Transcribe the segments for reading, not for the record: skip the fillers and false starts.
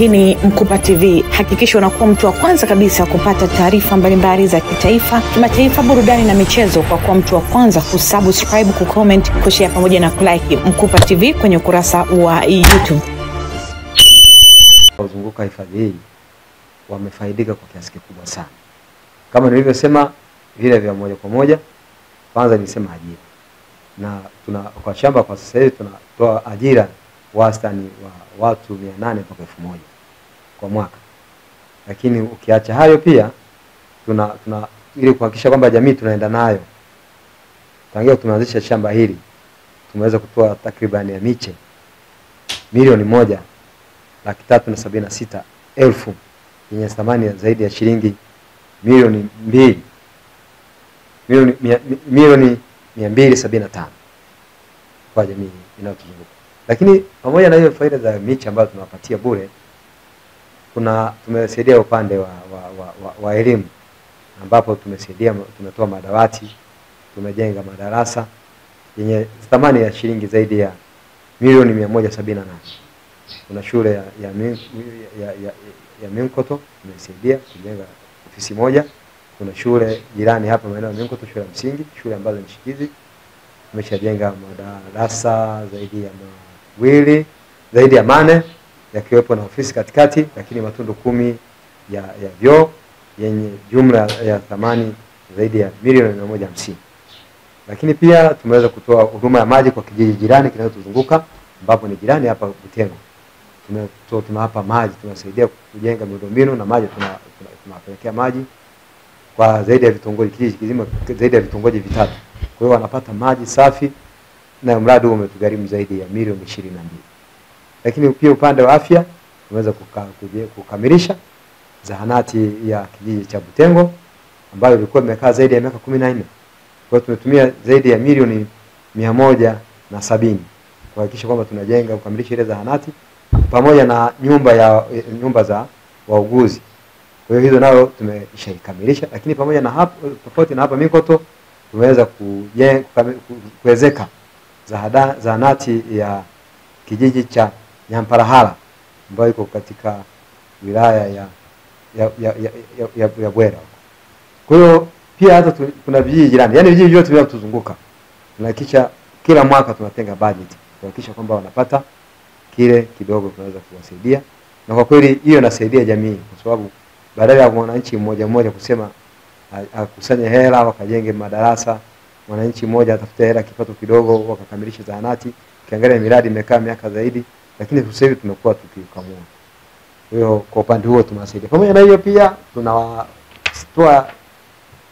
Hii ni Mkupa TV. Hakikisha unakuwa mtu wa kwanza kabisa kupata taarifa mbalimbali za kitaifa, kimataifa, burudani na michezo kwa kuwa mtu wa kwanza kusubscribe, kucomment, kushare pamoja na kulike Mkupa TV kwenye ukurasa wa YouTube. Wazunguka hifadhi hii wamefaidika kwa kiasi kikubwa sana. Kama nilivyosema vile vya moja kwa moja, kwanza nilisema ajira. Na kwa shamba kwa sasa hivi tunatoa ajira wastani wa watu 800 mpaka 1000 kwa mwaka. Lakini ukiacha hayo pia ili kuhakikisha kwamba jamii tunaenda nayo. Tangia tumeanzisha shamba hili tumeweza kutoa takriban ya miche milioni 1,376,000 yenye thamani zaidi ya shilingi milioni 275 kwa jamii inayotuzunguka. Lakini pamoja na hiyo faida za miche ambayo tunawapatia bure, tumesaidia upande wa elimu, ambapo tumetoa madawati, tumejenga madarasa yenye thamani ya shilingi zaidi ya milioni 178. Kuna shule ya Minkoto tumesaidia kujenga ofisi moja. Kuna shule jirani hapa maeneo ya Minkoto, shule ya msingi, shule ambazo ni shikizi, tumeshajenga madarasa zaidi ya 2, zaidi ya 8, yakiwepo na ofisi katikati, lakini matundu 10 ya vyoo yenye jumla ya thamani zaidi ya milioni 150. Lakini pia tumeweza kutoa huduma ya maji kwa kijiji jirani kinachotuzunguka, ambapo ni jirani hapa Butengo. Tunawapa maji, tunasaidia kujenga miundombinu na maji tunawapelekea maji kwa zaidi ya vitongoji, kijiji kizima zaidi ya vitongoji 3. Kwa hiyo wanapata maji safi, na mradi huu umetugharimu zaidi ya milioni 22. Lakini pia upande wa afya tumeweza kukamilisha zahanati ya kijiji cha Butengo ambayo ilikuwa imekaa zaidi ya miaka 14. Kwa hiyo tumetumia zaidi ya milioni 170 kuhakikisha kwamba tunajenga kukamilisha ile zahanati pamoja na nyumba za wauguzi. Kwa hiyo hizo nayo tumeshaikamilisha. Lakini pamoja na hapo, tofauti na hapa Minkoto, tumeweza kuwezeka zahanati ya kijiji cha Nyamparahala ambayo iko katika wilaya ya Bwera. Kwa hiyo pia hata kuna vijiji jirani, yani vijiji vyote vinavyotuzunguka tunahakikisha kila mwaka tunatenga budget kuhakikisha kwamba wanapata kile kidogo tunaweza kuwasaidia. Na kwa kweli hiyo inasaidia jamii, kwa sababu badala ya mwananchi mmoja kusema akusanye hela wakajenge madarasa, mwananchi mmoja atafuta hela kipato kidogo wakakamilisha zahanati. Kiangalia miradi imekaa miaka zaidi, lakini sasa hivi tumekuwa tukikamua. Kwa hiyo kwa upande huo tunasaidia. Pamoja na hiyo pia tunatoa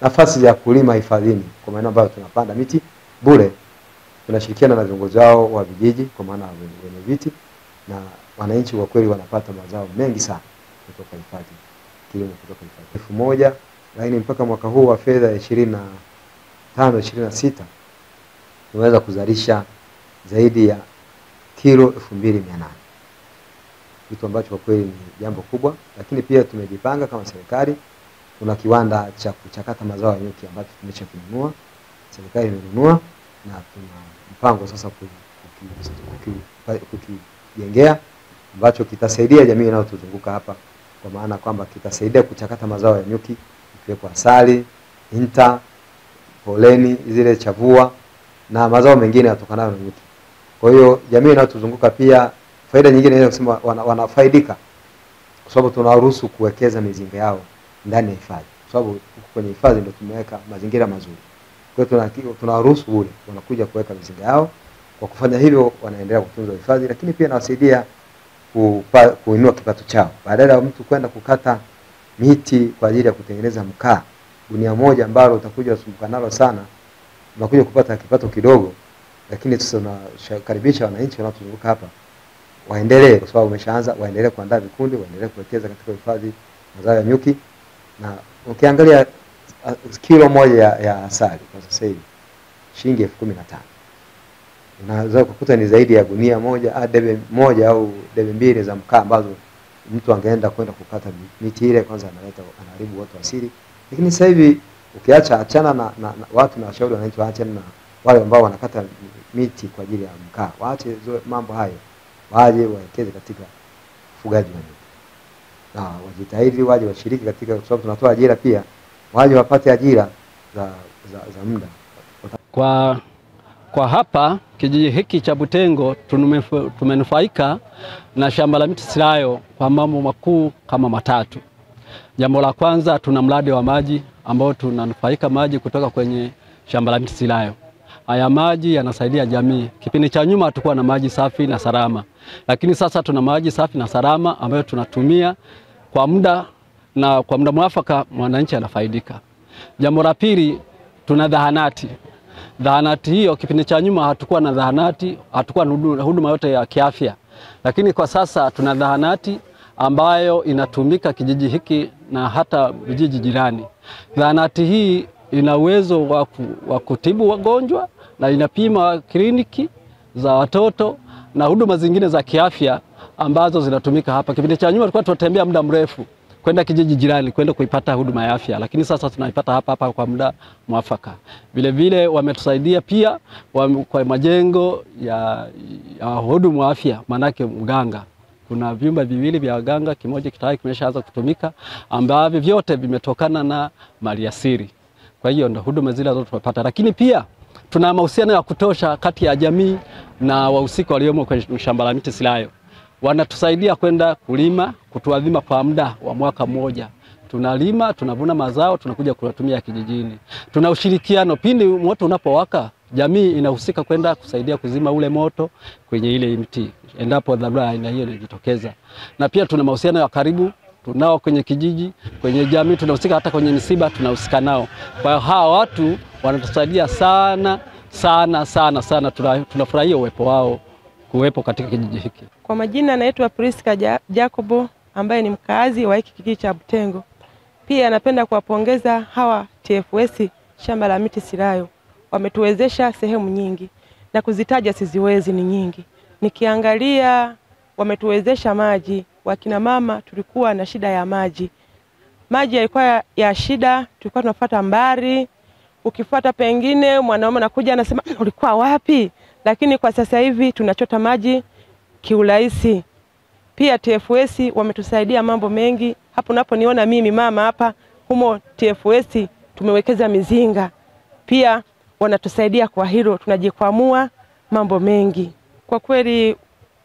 nafasi ya kulima hifadhini kwa maana ambayo tunapanda miti bure. Tunashirikiana na viongozi wao wa vijiji kwa maana wenye viti, na wananchi kwa kweli wanapata mazao mengi sana kutoka hifadhi, kilimo kutoka hifadhi. 1000, lakini mpaka mwaka huu wa fedha 25-26 tumeweza kuzalisha zaidi ya kilo 2800, kitu ambacho kwa kweli ni jambo kubwa. Lakini pia tumejipanga kama serikali, kuna kiwanda cha kuchakata mazao ya nyuki ambacho tumeshakinunua, serikali imenunua, na tuna mpango sasa kukijengea, ambacho kitasaidia jamii inayotuzunguka hapa, kwa maana kwamba kitasaidia kuchakata mazao ya nyuki, ikiwepo asali, inta, poleni, zile chavua na mazao mengine yatokanayo na nyuki. Kwa hiyo jamii inayotuzunguka pia faida nyingine ni kusema wanafaidika, kwa sababu tunawaruhusu kuwekeza mizinga yao ndani ya hifadhi, kwa sababu huko kwenye hifadhi ndio tumeweka mazingira mazuri. Kwa hiyo tunawaruhusu bure wanakuja kuweka mizinga yao. Kwa kufanya hivyo wanaendelea kutunza hifadhi, lakini pia nawasaidia kuinua kipato chao. Badala ya mtu kwenda kukata miti kwa ajili ya kutengeneza mkaa, gunia moja ambalo utakuja usumbuka nalo sana, unakuja kupata kipato kidogo. Lakini tunakaribisha wananchi wanaotuzunguka hapa waendelee, kwa sababu wameshaanza, waendelee kuandaa vikundi, waendelee kuwekeza katika hifadhi mazao ya nyuki. Na ukiangalia kilo moja ya asali kwa sasa hivi shilingi 15,000. Unaweza kukuta ni zaidi ya gunia moja, debe moja au debe 2 za mkaa ambazo mtu angeenda kwenda kukata miti ile, kwanza anaharibu watu asili. Lakini sasa hivi achana na watu, na washauri wananchi waachane na wale ambao wanakata miti kwa ajili ya mkaa. Waache mambo hayo, waje waekeze katika ufugaji wa nyuki. na wajitahidi waje washiriki katika, kwa sababu tunatoa ajira pia, waje wapate ajira za muda. Kwa hapa kijiji hiki cha Butengo tumenufaika na shamba la miti Silayo kwa mambo makuu kama matatu. Jambo la kwanza, tuna mradi wa maji ambao tunanufaika maji kutoka kwenye shamba la miti Silayo. Haya maji yanasaidia jamii. Kipindi cha nyuma hatukuwa na maji safi na salama, lakini sasa tuna maji safi na salama ambayo tunatumia kwa muda, na kwa muda mwafaka mwananchi anafaidika. Jambo la pili, tuna zahanati. Zahanati hiyo kipindi cha nyuma hatukuwa na zahanati, hatukuwa na huduma yote ya kiafya. Lakini kwa sasa tuna zahanati ambayo inatumika kijiji hiki na hata vijiji jirani. Zahanati hii ina uwezo wa kutibu wagonjwa na inapima kliniki za watoto na huduma zingine za kiafya ambazo zinatumika hapa. Kipindi cha nyuma tulikuwa tunatembea muda mrefu kwenda kijiji jirani kwenda kuipata huduma ya afya, lakini sasa tunaipata hapa kwa muda mwafaka. Vile vile wametusaidia pia kwa majengo ya huduma wa afya, manake mganga. Kuna vyumba viwili vya waganga, kimoja tayari kimeshaanza kutumika, ambavyo vyote vimetokana na maliasili. Kwa hiyo ndio huduma zile zote tunapata, lakini pia tuna mahusiano ya kutosha kati ya jamii na wahusika waliomo kwenye shamba la miti Silayo. Wanatusaidia kwenda kulima, kutuadhima kwa muda wa mwaka mmoja. Tunalima, tunavuna mazao, tunakuja kuyatumia kijijini. Tuna ushirikiano, pindi moto unapowaka, jamii inahusika kwenda kusaidia kuzima ule moto kwenye ile miti endapo dharura aina hiyo inajitokeza. Na pia tuna mahusiano ya karibu tunao kwenye kijiji, kwenye jamii, tunahusika hata kwenye misiba tunahusika nao. Kwa hiyo hawa watu wanatusaidia sana sana sana sana, tunafurahia uwepo wao kuwepo katika kijiji hiki. Kwa majina naitwa Priska Jacobo ambaye ni mkazi wa hiki kijiji cha Butengo. Pia napenda kuwapongeza hawa TFS shamba la miti Silayo. Wametuwezesha sehemu nyingi na kuzitaja siziwezi, ni nyingi. Nikiangalia wametuwezesha maji. Wakina mama tulikuwa na shida ya maji. Maji yalikuwa ya shida, tulikuwa tunafuata mbari. Ukifuata pengine mwanaume anakuja anasema ulikuwa wapi? Lakini kwa sasa hivi tunachota maji kiurahisi. Pia TFS wametusaidia mambo mengi. Hapo unaponiona mimi mama hapa, humo TFS tumewekeza mizinga. Pia wanatusaidia kwa hilo, tunajikwamua mambo mengi. Kwa kweli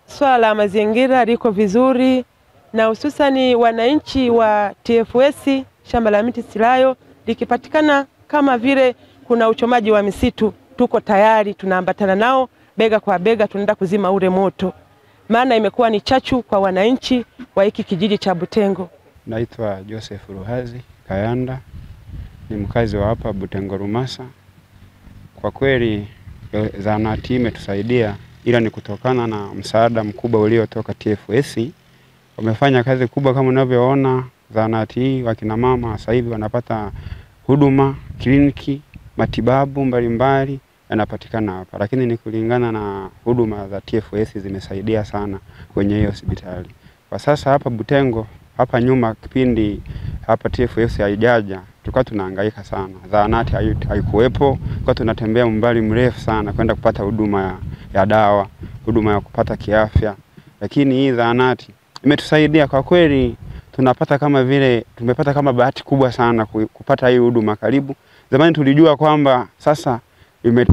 swala la mazingira liko vizuri, na hususani wananchi wa TFS shamba la miti Silayo likipatikana kama vile kuna uchomaji wa misitu, tuko tayari, tunaambatana nao bega kwa bega, tunaenda kuzima ule moto. Maana imekuwa ni chachu kwa wananchi wa hiki kijiji cha Butengo. Naitwa Joseph Ruhazi Kayanda, ni mkazi wa hapa Butengo Rumasa. Kwa kweli zahanati imetusaidia, ila ni kutokana na msaada mkubwa uliotoka TFS. Wamefanya kazi kubwa kama unavyoona. Zahanati hii wakina mama sasa hivi wanapata huduma, kliniki, matibabu mbalimbali yanapatikana hapa. Lakini ni kulingana na huduma za TFS zimesaidia sana kwenye hiyo hospitali. Kwa sasa hapa Butengo, hapa nyuma kipindi hapa TFS haijaja, tulikuwa tunahangaika sana. Zahanati haikuwepo, kwa tunatembea umbali mrefu sana kwenda kupata huduma ya dawa, huduma ya kupata kiafya. Lakini hii zahanati imetusaidia kwa kweli, tunapata kama vile tumepata kama bahati kubwa sana kupata hii huduma karibu. Zamani tulijua kwamba sasa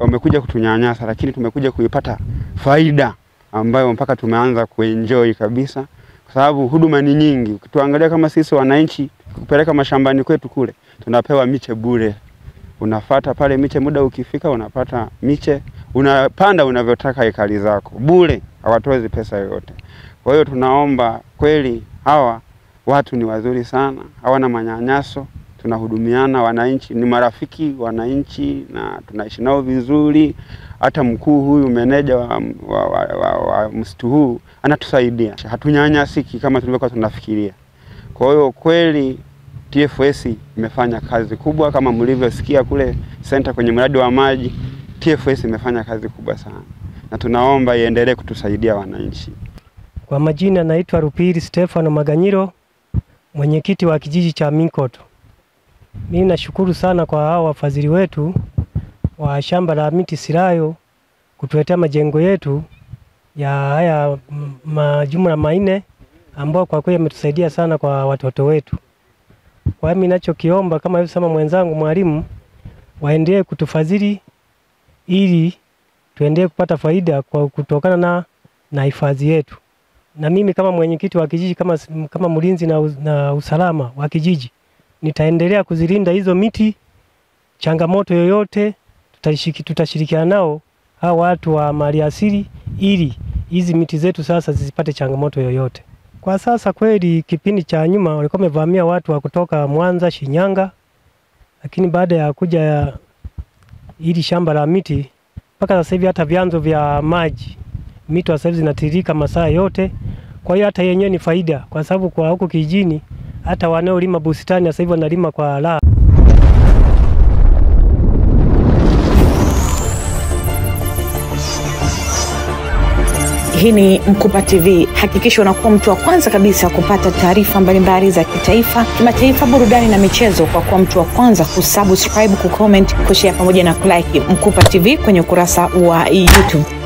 wamekuja kutunyanyasa, lakini tumekuja kuipata faida ambayo mpaka tumeanza kuenjoy kabisa, kwa sababu huduma ni nyingi. Ukituangalia kama sisi wananchi kupeleka mashambani kwetu kule, tunapewa miche bure. Unafuata pale miche, muda ukifika unapata miche, unapanda unavyotaka ekari zako bure, hawatozi pesa yoyote. Kwa hiyo tunaomba kweli hawa watu ni wazuri sana, hawana manyanyaso, tunahudumiana, wananchi ni marafiki wananchi na tunaishi nao vizuri. Hata mkuu huyu meneja wa msitu huu anatusaidia, hatunyanyasiki kama tulivyokuwa tunafikiria. Kwa hiyo kweli TFS imefanya kazi kubwa, kama mlivyosikia kule center kwenye mradi wa maji. TFS imefanya kazi kubwa sana na tunaomba iendelee kutusaidia wananchi. Kwa majina naitwa Rupiri Stefano Maganyiro, mwenyekiti wa kijiji cha Minkoto. Mimi nashukuru sana kwa hao wafadhili wetu wa shamba la miti Silayo kutuletea majengo yetu ya haya majumla 4 ambao kwa kweli ametusaidia sana kwa watoto wetu. Kwa hiyo mimi ninachokiomba kama hivi sama mwenzangu mwalimu, waendelee kutufadhili ili tuendelee kupata faida kwa kutokana na hifadhi yetu. Na mimi kama mwenyekiti wa kijiji, kama mlinzi na usalama wa kijiji, nitaendelea kuzilinda hizo miti. Changamoto yoyote tutashirikiana nao hao watu wa maliasili ili hizi miti zetu sasa zisipate changamoto yoyote. Kwa sasa kweli kipindi cha nyuma walikuwa wamevamia watu wa kutoka Mwanza, Shinyanga, lakini baada ya kuja hili shamba la miti mpaka sasa hivi hata vyanzo vya maji mito sasa hivi zinatiririka masaa yote. Kwa hiyo hata yenyewe ni faida, kwa sababu kwa huko kijijini hata wanaolima bustani sasa hivi wanalima kwa raha. Hii ni Mkupa TV. Hakikisha unakuwa mtu wa kwanza kabisa kupata taarifa mbalimbali za kitaifa, kimataifa, burudani na michezo kwa kuwa mtu wa kwanza kusubscribe, kucomment, kushare pamoja na kulike Mkupa TV kwenye ukurasa wa YouTube.